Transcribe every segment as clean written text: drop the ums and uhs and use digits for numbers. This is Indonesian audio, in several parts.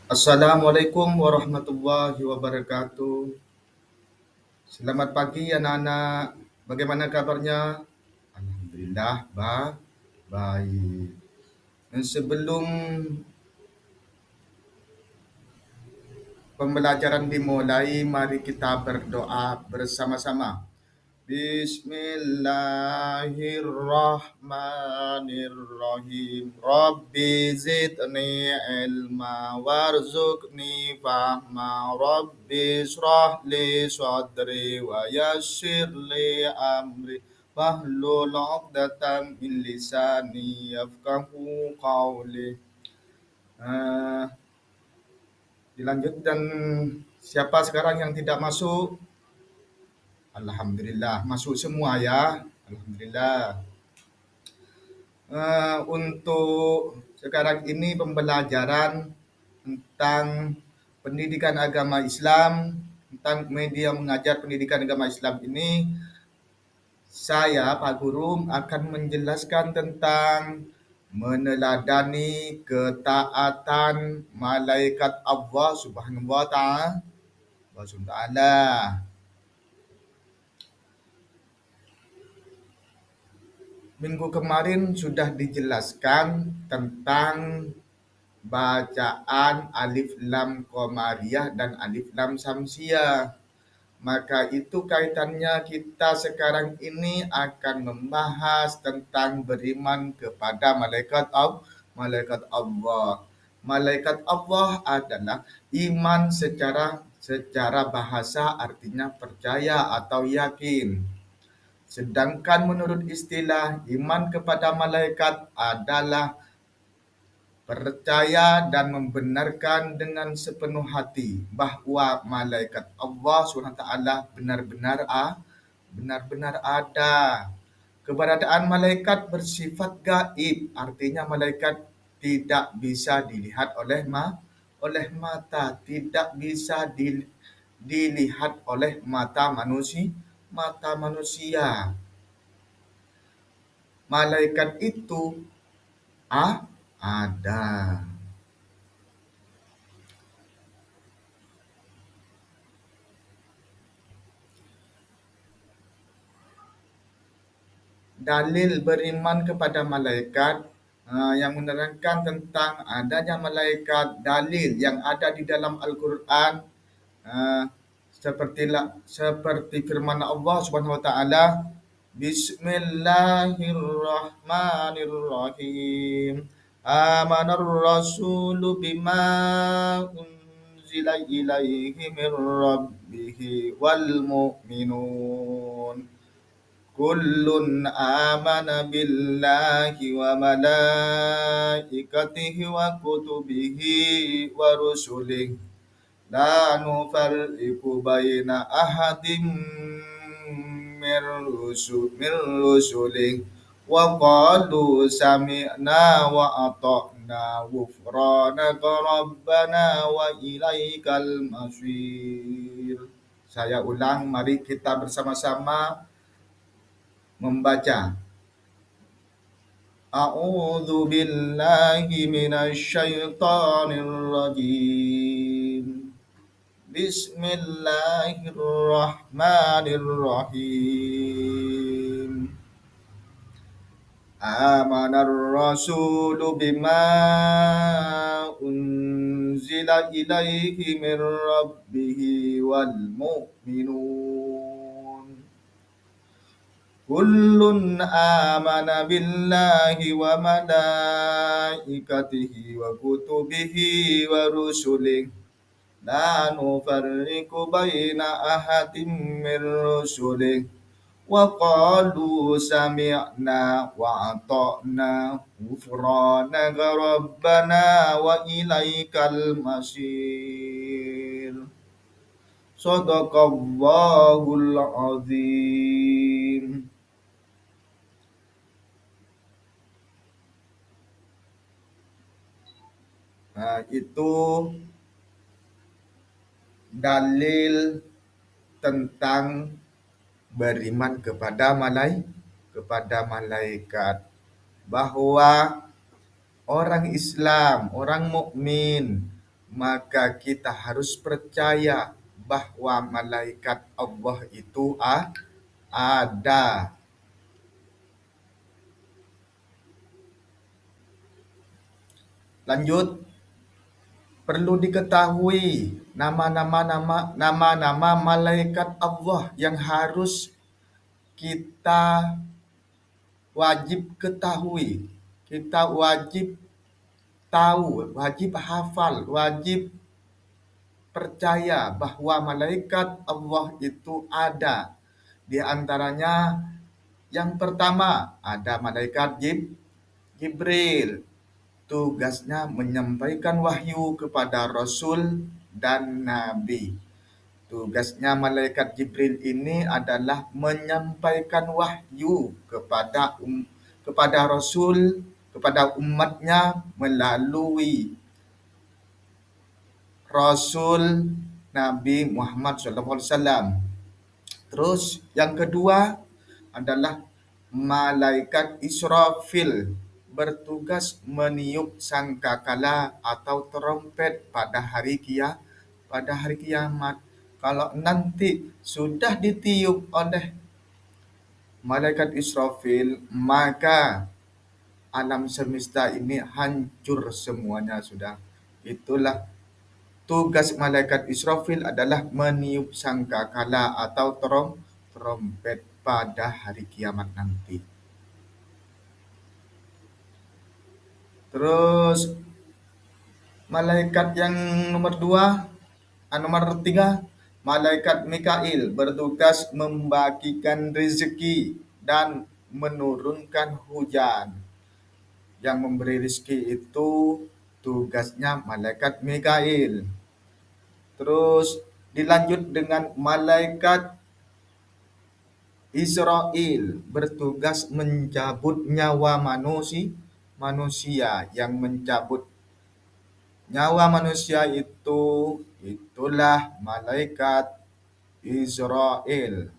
Assalamualaikum warahmatullahi wabarakatuh. Selamat pagi anak-anak. Bagaimana kabarnya? Alhamdulillah, baik. Sebelum pembelajaran dimulai, mari kita berdoa bersama-sama. Bismillahirrahmanirrahim. Rabbi zidni ilma warzuqni fahma. Rabbi shrah li sadri wa yassir li amri. Wahlul 'uqdatam min lisani yafqahu qawli. Eh, Dilanjut dan siapa sekarang yang tidak masuk? Alhamdulillah, masuk semua ya. Alhamdulillah. Untuk sekarang ini pembelajaran tentang pendidikan agama Islam, tentang media mengajar pendidikan agama Islam ini, saya Pak Guru akan menjelaskan tentang meneladani ketaatan malaikat Allah Subhanahu wa taala. Minggu kemarin sudah dijelaskan tentang bacaan alif lam qamariyah dan alif lam samsiyah. Maka itu kaitannya kita sekarang ini akan membahas tentang beriman kepada malaikat Allah. Malaikat Allah adalah iman secara bahasa artinya percaya atau yakin. Sedangkan menurut istilah iman kepada malaikat adalah percaya dan membenarkan dengan sepenuh hati bahwa malaikat Allah SWT benar-benar ada. Keberadaan malaikat bersifat gaib, artinya malaikat tidak bisa dilihat oleh mata, tidak bisa dilihat oleh mata manusia. Malaikat itu ada. Dalil beriman kepada malaikat yang menerangkan tentang adanya malaikat, dalil yang ada di dalam Al-Quran seperti firman Allah Subhanahu wa taala, Bismillahirrahmanirrahim. Amanar rasulu bima unzila ilaihi min rabbihi wal mu'minun. Kullun amana billahi wa malaikatihi wa kutubihi wa rusulihi la nufarriqu baina ahadim mir rusulihi wa qalu sami'na wa ata'na ghufranaka rabbana wa ilaikal masir. Saya ulang, mari kita bersama-sama membaca. A'udzu billahi minasy syaithanir rajim. Bismillahirrahmanirrahim. Amanar rasulu bima unzila ilaihi min rabbihi wal mu'minun. Kullun amana billahi wa malaikatihi wa kutubihi wa rusulihi la nufarriqu baina ahadin min rusulihi wa qalu sami'na wa ata'na ghufranaka rabbana wa ilaikal masir. Shadaqallahul azim. Itu dalil tentang beriman kepada malaikat, bahwa orang Islam, orang mukmin maka kita harus percaya bahwa malaikat Allah itu ada. Lanjut, perlu diketahui nama-nama malaikat Allah yang harus kita wajib ketahui, kita wajib tahu, wajib hafal, wajib percaya bahwa malaikat Allah itu ada. Di antaranya yang pertama ada malaikat Jibril. Tugasnya menyampaikan wahyu kepada Rasul dan Nabi. Tugasnya malaikat Jibril ini adalah menyampaikan wahyu kepada Rasul, kepada umatnya melalui Rasul Nabi Muhammad SAW. Terus yang kedua adalah malaikat Israfil, bertugas meniup sangkakala atau trompet pada hari kiamat. Kalau nanti sudah ditiup oleh malaikat Israfil, maka alam semesta ini hancur semuanya sudah. Itulah tugas malaikat Israfil adalah meniup sangkakala atau trompet pada hari kiamat nanti. Terus malaikat yang nomor tiga, malaikat Mikail bertugas membagikan rezeki dan menurunkan hujan. Yang memberi rezeki itu tugasnya malaikat Mikail. Terus dilanjut dengan malaikat Israel, bertugas mencabut nyawa manusia. Yang mencabut nyawa manusia itulah malaikat Israel.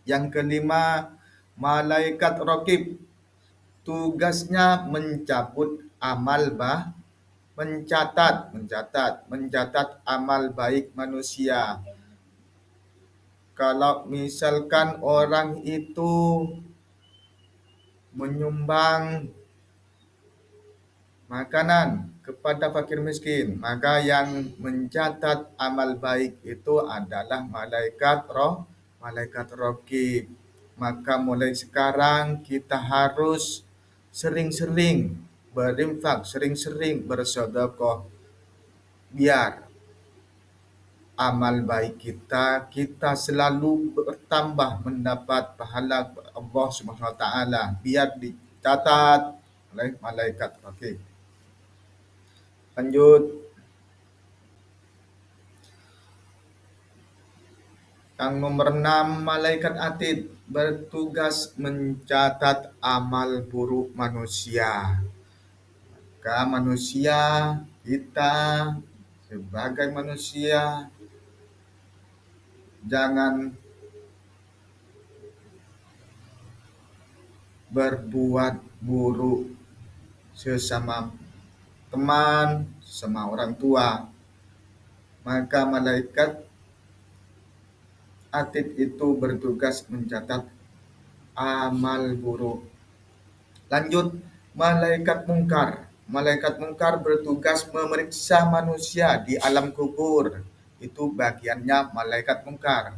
Yang kelima, malaikat Raqib, tugasnya mencabut amal mencatat amal baik manusia. Kalau misalkan orang itu menyumbang makanan kepada fakir miskin, maka yang mencatat amal baik itu adalah malaikat Raqib. Maka mulai sekarang kita harus sering-sering berinfak, sering-sering bersedekah, biar amal baik kita selalu bertambah mendapat pahala Allah Subhanahu wa taala, biar dicatat oleh malaikat Raqib. Lanjut, yang nomor 6, malaikat Atid bertugas mencatat amal buruk manusia. Maka kita sebagai manusia jangan berbuat buruk sesama teman, sama orang tua. Maka malaikat Atid itu bertugas mencatat amal buruk. Lanjut, malaikat Mungkar. Malaikat Mungkar bertugas memeriksa manusia di alam kubur. Itu bagiannya malaikat Mungkar.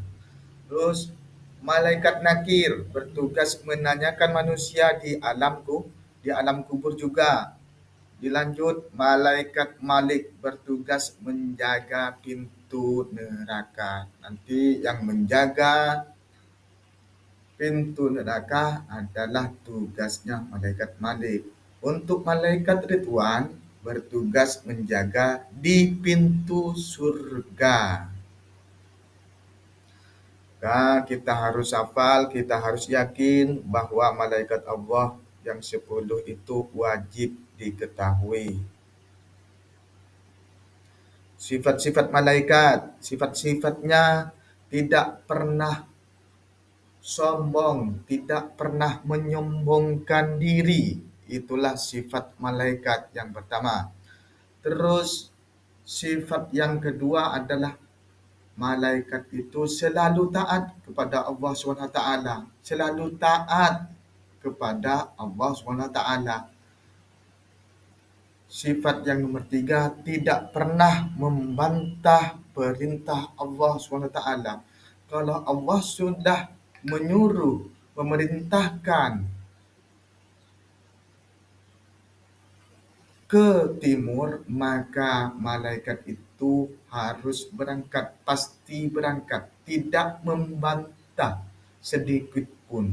Terus malaikat Nakir bertugas menanyakan manusia di alam kubur juga. Dilanjut, malaikat Malik bertugas menjaga pintu neraka. Nanti yang menjaga pintu neraka adalah tugasnya malaikat Malik. Untuk malaikat Ridwan bertugas menjaga di pintu surga. Nah, kita harus hafal, kita harus yakin bahwa malaikat Allah yang 10 itu wajib diketahui. Sifat-sifat malaikat, sifat-sifatnya tidak pernah sombong, tidak pernah menyombongkan diri. Itulah sifat malaikat yang pertama. Terus Sifat yang kedua adalah malaikat itu selalu taat kepada Allah SWT. Selalu taat kepada Allah SWT. Sifat yang nomor tiga, tidak pernah membantah perintah Allah SWT. Kalau Allah sudah menyuruh, memerintahkan ke timur, maka malaikat itu harus berangkat, pasti berangkat, tidak membantah sedikit pun.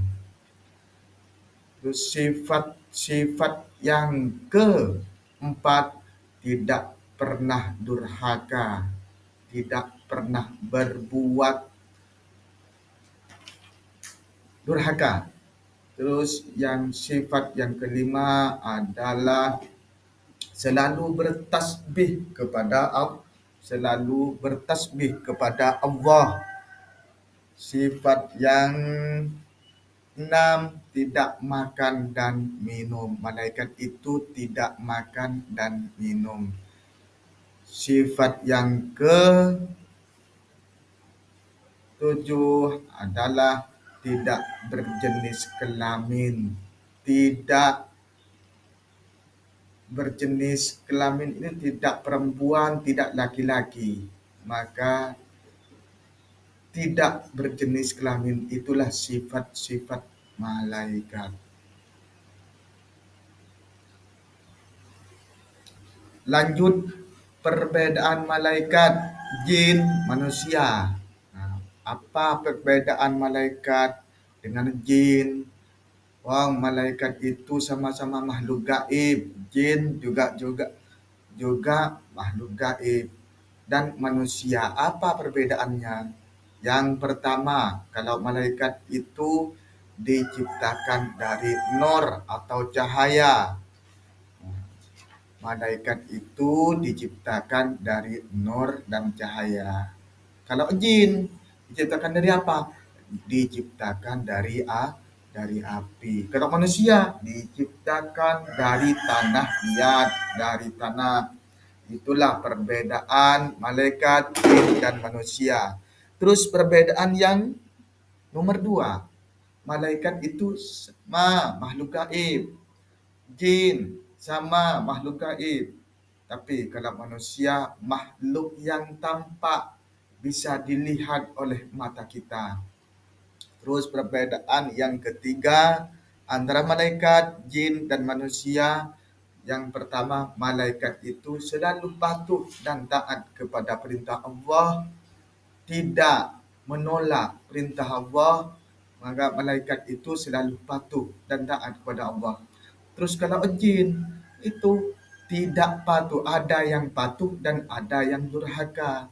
Terus sifat yang keempat, tidak pernah durhaka, tidak pernah berbuat durhaka. Terus yang sifat yang kelima adalah selalu bertasbih kepada Allah, selalu bertasbih kepada Allah. Sifat yang enam, tidak makan dan minum. Malaikat itu tidak makan dan minum. Sifat yang ke-7 adalah tidak berjenis kelamin. Tidak berjenis kelamin ini tidak perempuan, tidak laki-laki. Maka tidak berjenis kelamin itulah sifat-sifat malaikat. Lanjut, perbedaan malaikat, jin, manusia. Nah, apa perbedaan malaikat dengan jin? Wah, malaikat itu sama-sama makhluk gaib, jin juga makhluk gaib. Dan manusia, apa perbedaannya? Yang pertama, kalau malaikat itu diciptakan dari nur atau cahaya. Malaikat itu diciptakan dari nur dan cahaya. Kalau jin diciptakan dari apa? Diciptakan dari api. Kalau manusia diciptakan dari tanah liat, dari tanah. Itulah perbedaan malaikat, jin, dan manusia. Terus perbedaan yang nomor 2, malaikat itu sama makhluk gaib, jin sama makhluk gaib. Tapi kalau manusia makhluk yang tampak, bisa dilihat oleh mata kita. Terus perbedaan yang ketiga antara malaikat, jin, dan manusia. Yang pertama, malaikat itu selalu patuh dan taat kepada perintah Allah, tidak menolak perintah Allah. Maka malaikat itu selalu patuh dan taat kepada Allah. Terus kalau jin itu tidak patuh, ada yang patuh dan ada yang durhaka.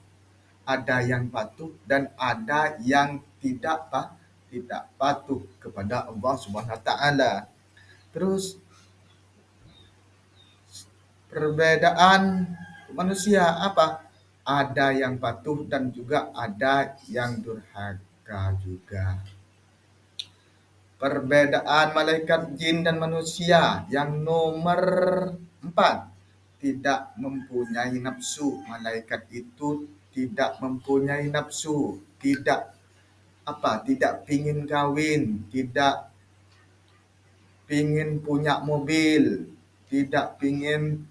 Ada yang patuh dan ada yang tidak patuh kepada Allah Subhanahu wa taala. Terus perbedaan manusia apa? Ada yang patuh dan juga ada yang durhaka juga. Perbedaan malaikat, jin, dan manusia yang nomor 4, tidak mempunyai nafsu. Malaikat itu tidak mempunyai nafsu, tidak pingin kawin, tidak pingin punya mobil, tidak pingin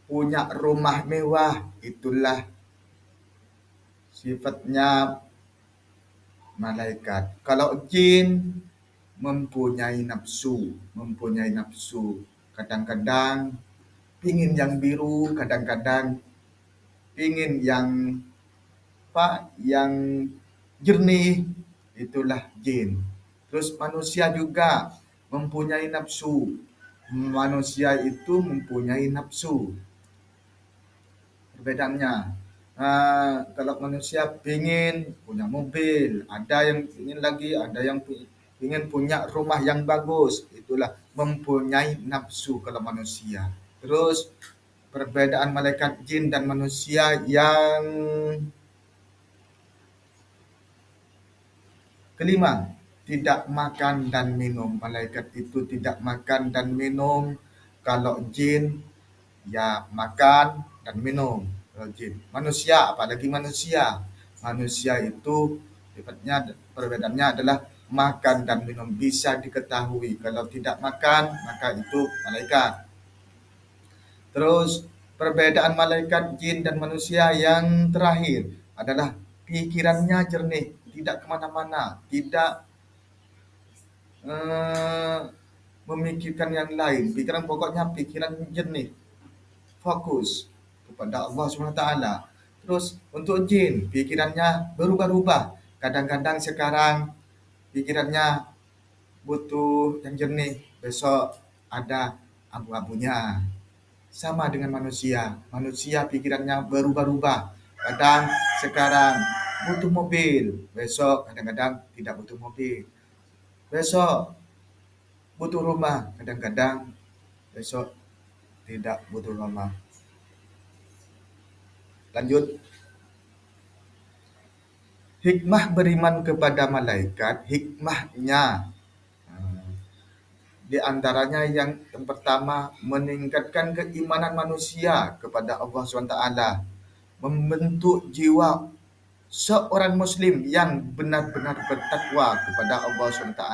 punya rumah mewah. Itulah sifatnya malaikat. Kalau jin mempunyai nafsu. Kadang-kadang pingin yang biru, kadang-kadang pingin yang yang jernih. Itulah jin. Terus manusia juga mempunyai nafsu. Manusia itu mempunyai nafsu. Perbedaannya, kalau manusia pingin punya mobil, ada yang ingin lagi, ada yang ingin punya rumah yang bagus. Itulah mempunyai nafsu kalau manusia. Terus perbedaan malaikat, jin, dan manusia yang kelima, tidak makan dan minum. Malaikat itu tidak makan dan minum. Kalau jin ya makan dan minum. jin. Manusia, apalagi manusia. Manusia itu sifatnya perbedaannya adalah makan dan minum bisa diketahui. Kalau tidak makan, maka itu malaikat. Terus perbedaan malaikat jin dan manusia yang terakhir adalah pikirannya jernih, tidak kemana-mana, tidak eh, memikirkan yang lain. Pikiran pokoknya pikiran jernih, fokus kepada Allah SWT. Terus untuk jin, pikirannya berubah-ubah. Kadang-kadang sekarang pikirannya butuh yang jernih, besok ada abu-abunya. Sama dengan manusia. Manusia pikirannya berubah-ubah. Kadang sekarang butuh mobil, besok kadang-kadang tidak butuh mobil. Besok butuh rumah, kadang-kadang besok tidak butuh rumah. Lanjut. Hikmah beriman kepada malaikat, hikmahnya di antaranya yang pertama meningkatkan keimanan manusia kepada Allah SWT, membentuk jiwa seorang muslim yang benar-benar bertakwa kepada Allah SWT,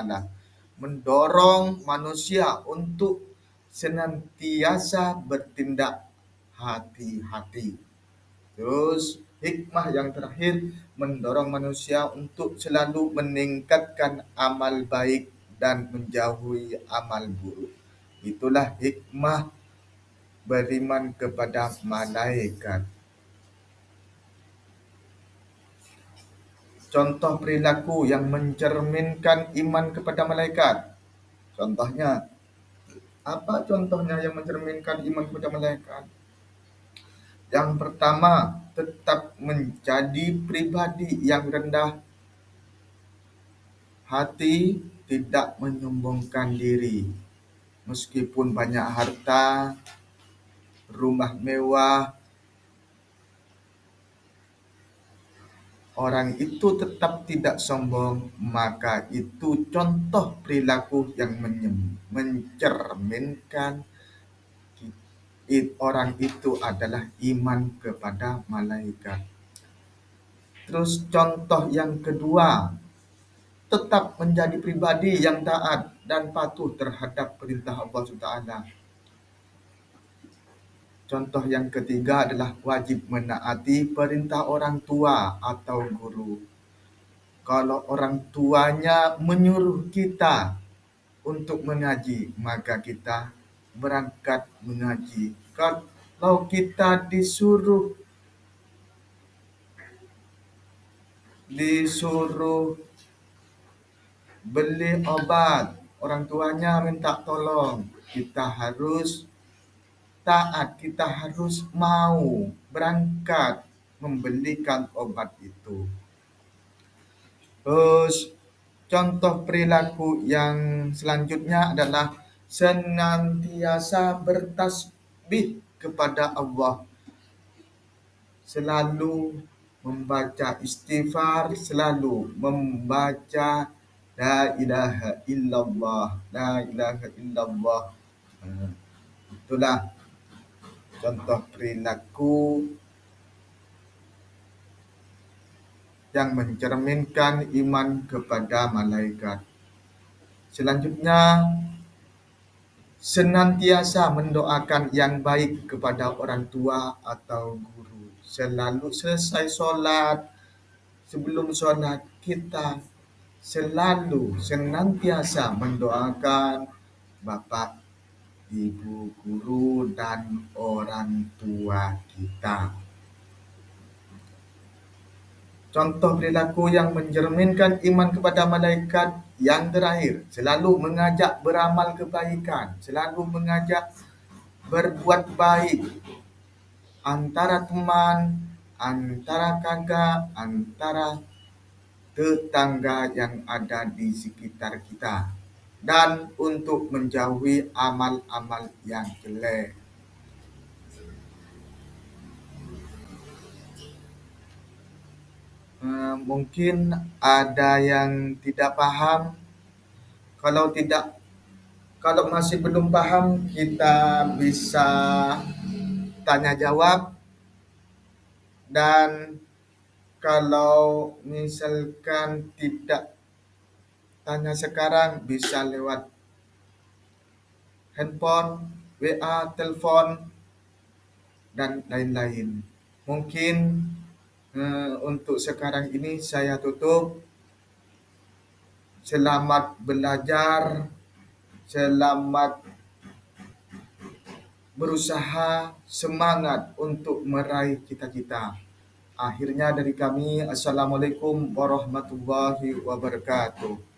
mendorong manusia untuk senantiasa bertindak hati-hati. Terus hikmah yang terakhir mendorong manusia untuk selalu meningkatkan amal baik dan menjauhi amal buruk. Itulah hikmah beriman kepada malaikat. Contoh perilaku yang mencerminkan iman kepada malaikat. Contohnya, apa contohnya yang mencerminkan iman kepada malaikat? Yang pertama, tetap menjadi pribadi yang rendah hati, tidak menyombongkan diri. Meskipun banyak harta, rumah mewah, orang itu tetap tidak sombong, maka itu contoh perilaku yang mencerminkan orang itu adalah iman kepada malaikat. Terus contoh yang kedua, tetap menjadi pribadi yang taat dan patuh terhadap perintah Allah SWT. Contoh yang ketiga adalah wajib menaati perintah orang tua atau guru. Kalau orang tuanya menyuruh kita untuk mengaji, maka kita berangkat mengaji. Kalau kita disuruh beli obat, orang tuanya minta tolong, kita harus taat, kita harus mau berangkat membelikan obat itu. Terus contoh perilaku yang selanjutnya adalah senantiasa bertasbih kepada Allah, selalu membaca istighfar, selalu membaca la ilaha illallah, la ilaha illallah. Itulah contoh perilaku yang mencerminkan iman kepada malaikat. Selanjutnya, senantiasa mendoakan yang baik kepada orang tua atau guru. Selalu selesai sholat, sebelum sholat kita selalu senantiasa mendoakan bapak, ibu, guru, dan orang tua kita. Contoh perilaku yang mencerminkan iman kepada malaikat yang terakhir, selalu mengajak beramal kebaikan, selalu mengajak berbuat baik antara teman, antara kakak, antara tetangga yang ada di sekitar kita, dan untuk menjauhi amal-amal yang jelek. Mungkin ada yang tidak paham. Kalau masih belum paham, kita bisa tanya jawab. Dan kalau misalkan tidak tanya sekarang, bisa lewat handphone, WA, telepon, dan lain-lain. Mungkin untuk sekarang ini saya tutup. Selamat belajar, selamat berusaha, semangat untuk meraih cita-cita. Akhirnya dari kami, Assalamualaikum warahmatullahi wabarakatuh.